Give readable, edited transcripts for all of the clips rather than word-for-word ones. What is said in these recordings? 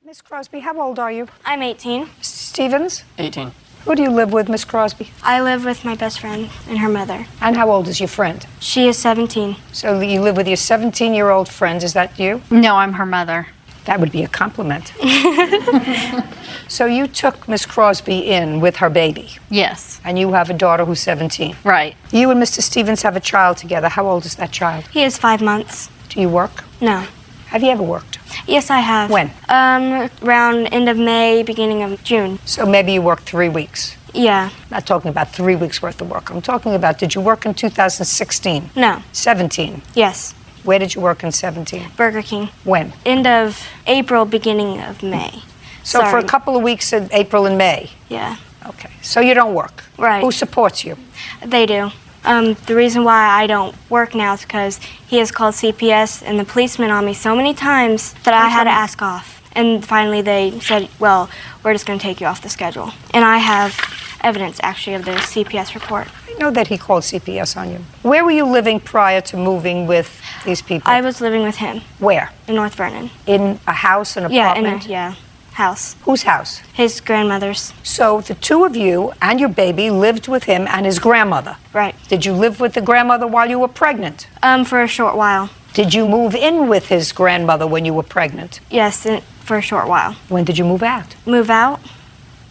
Miss Crosby, how old are you? I'm 18. Stevens? 18. Who do you live with, Miss Crosby? I live with my best friend and her mother. And how old is your friend? She is 17. So you live with your 17-year-old friend, is that you? No, I'm her mother. That would be a compliment. So you took Miss Crosby in with her baby, Yes. and you have a daughter who's 17. Right. You and Mr. Stevens have a child together. How old is that child? He is 5 months. Do you work? No. Have you ever worked? Yes, I have. When? Around end of May, beginning of June. So maybe you worked 3 weeks. Yeah. I'm not talking about 3 weeks worth of work. I'm talking about, did you work in 2016? No. 17. Yes. Where did you work in 17? Burger King. When? End of April, beginning of May. So for a Sorry. couple of weeks in April and May. Yeah. Okay. So you don't work. Right. Who supports you? They do. The reason why I don't work now is because he has called CPS and the policeman on me so many times that I had to ask off. And finally they said, well, we're just going to take you off the schedule. And I have evidence, actually, of the CPS report. I know that he called CPS on you. Where were you living prior to moving with these people? I was living with him Where? in North Vernon. In a house, an Yeah, in apartment? a house. Whose house? His grandmother's. So the two of you and your baby lived with him and his grandmother. Right. Did you live with the grandmother while you were pregnant? For a short while. Did you move in with his grandmother when you were pregnant? Yes, for a short while. When did you move out? Move out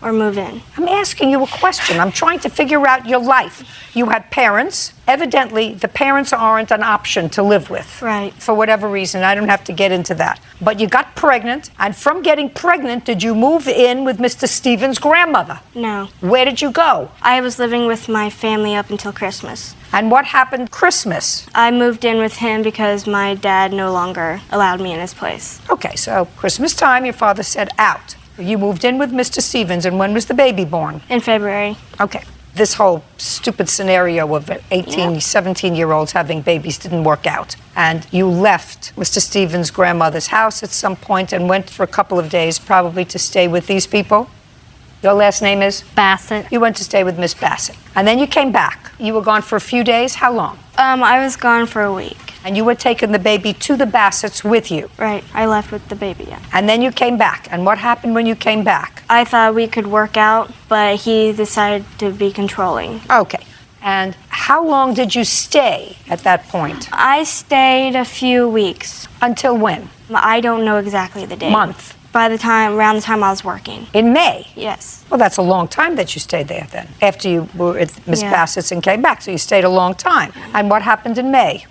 or move in? I'm asking you a question. I'm trying to figure out your life. You had parents. Evidently, the parents aren't an option to live with. Right. For whatever reason. I don't have to get into that. But you got pregnant, and from getting pregnant, did you move in with Mr. Stevens' grandmother? No. Where did you go? I was living with my family up until Christmas. And what happened Christmas? I moved in with him because my dad no longer allowed me in his place. Okay, so Christmas time, your father said out. You moved in with Mr. Stevens, and when was the baby born? In February. Okay. This whole stupid scenario of 18, 17-year-olds having babies didn't work out. And you left Mr. Stevens' grandmother's house at some point and went for a couple of days probably to stay with these people. Your last name is? Bassett. You went to stay with Miss Bassett. And then you came back. You were gone for a few days. How long? I was gone for a week. And you were taking the baby to the Bassetts with you. Right. I left with the baby, yeah. And then you came back. And what happened when you came back? I thought we could work out, but he decided to be controlling. Okay. And how long did you stay at that point? I stayed a few weeks. Until when? I don't know exactly the date. Month. Around the time I was working. In May? Yes. Well, that's a long time that you stayed there then, after you were at Miss Yeah. Bassett's and came back. So you stayed a long time. And what happened in May?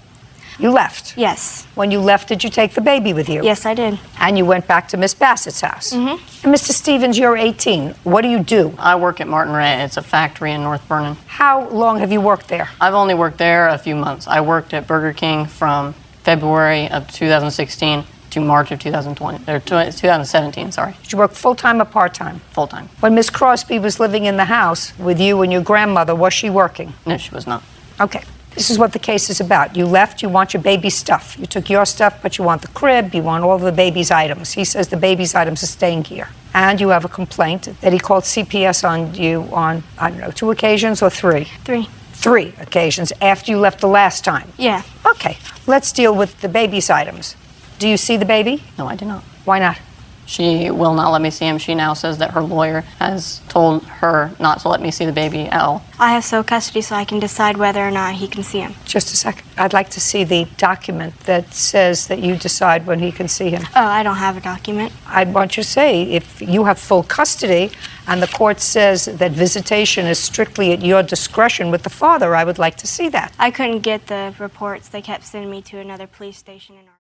You left. Yes. When you left, did you take the baby with you? Yes, I did. And you went back to Miss Bassett's house? Mm-hmm. And Mr. Stevens, you're 18. What do you do? I work at Martin Ray. It's a factory in North Vernon. How long have you worked there? I've only worked there a few months. I worked at Burger King from February of 2016 to March of 2017, sorry. Did you work full-time or part-time? Full-time. When Miss Crosby was living in the house with you and your grandmother, was she working? No, she was not. Okay. This is what the case is about. You left, you want your baby's stuff. You took your stuff, but you want the crib, you want all the baby's items. He says the baby's items are staying here. And you have a complaint that he called CPS on you on, I don't know, 2 occasions or 3? 3. 3 occasions after you left the last time. Yeah. Okay, let's deal with the baby's items. Do you see the baby? No, I did not. Why not? She will not let me see him. She now says that her lawyer has told her not to let me see the baby at all. I have sole custody so I can decide whether or not he can see him. Just a second. I'd like to see the document that says that you decide when he can see him. Oh, I don't have a document. I'd want you to say, if you have full custody and the court says that visitation is strictly at your discretion with the father, I would like to see that. I couldn't get the reports. They kept sending me to another police station in our